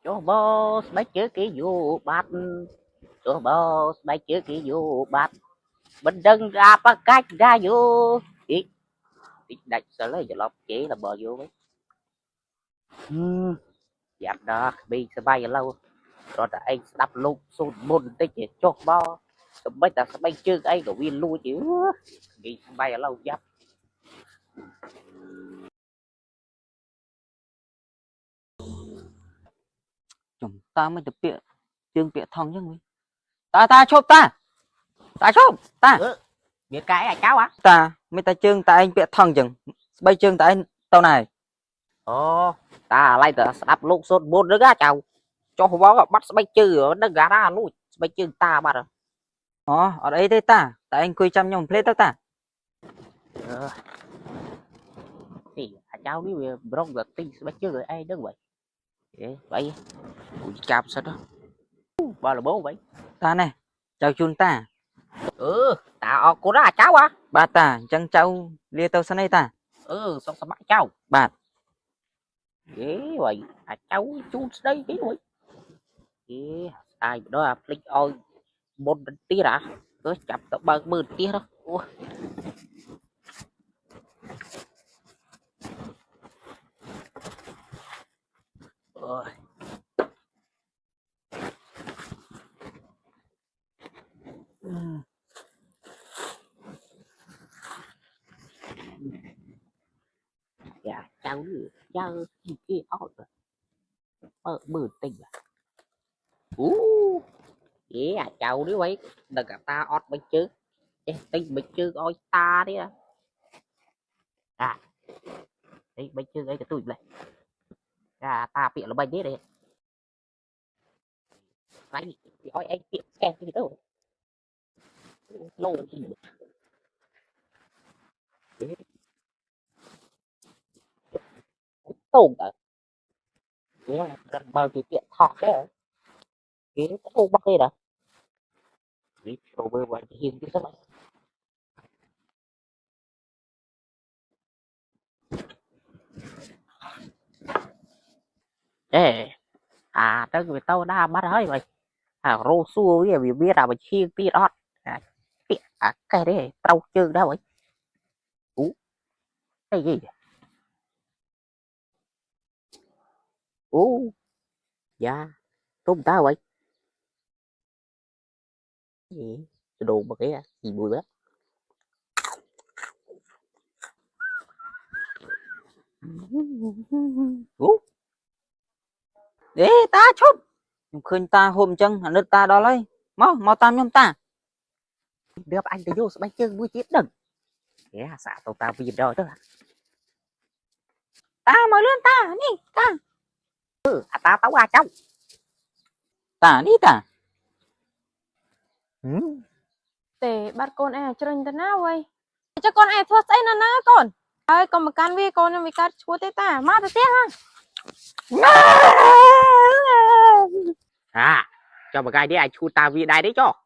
Cho boss mấy chữ ký vụ bát. Cho boss mấy chữ ký vụ bát. Mình đừng ra bắt cách ra vô. Ý đặt sẽ lấy cho lọc chỉ là bờ vô mấy. Dạp đó bị sẽ bay lâu. Rồi là anh đập lục xuống môn tới chỉ cho bo. Mấy ta sẽ bay chữ ấy của viên lui chứ. Bị bay lâu dạp. Chúng ta mới được bịa chương bịa thong chứ người ta chụp ta chụp ta Biết cái à cháu á. ta mới ta chương ta anh bịa thong chừng bay chương ta anh tàu này Ồ ta lại tờ đập lục xuống môn nữa á cháu. Cho bó bắt bay chữ ở nó gà ra lui. Bay chữ ta bắt rồi. ở đây thế ta anh quy chăm nhông plate ta Thì cháu đi về bông giật tinh sẽ chưa rồi ai đó vậy. Vậy ui chạp sao đó bao là bố vậy ta này chào chun ta ta cô đó là cháu á ba ta chẳng cháu lia tàu sang đây ta xong sao bạn cháu bạn vậy cháu chú đây cái vậy ai đó là click ôi một tí đã chập tao 30 tí đó dạ cháu kia ôi bự tinh à cháu đi vậy đừng gặp ta ót bánh chứ tinh bánh chứ ôi ta đi đi bánh chứ ấy cái tụi này ta bị là bánh đấy đấy anh ôi anh tiệm em gì đâu lâu gì tồn à gần bao nhiêu tiền thọ đấy cái không bắt đây đã đi đồ bơ vào hiên cái sao ê tới người tao đã bắt hơi vậy rô xua với vì biết là mình chiên tí đó cái đấy tao chơi đó vậy cái gì dạ tôm tao vậy gì đồ mà cái gì mùi bếp để ta chụp khơi ta hôm chân nước ta đó lấy mau tam nhom ta đưa anhទៅយកស្បែកជើងមួយទៀតដឹងសាកទៅតាវាដល់ទៅ ta mới lên ta đi ta ta tấu trong ta đi ta để bắt con e chơi tên nào vậy cho con e thua say nó con ơi còn một can vi con vì cắt chúa tê ta má tê cho một gai đi ai chu ta vì đai đấy cho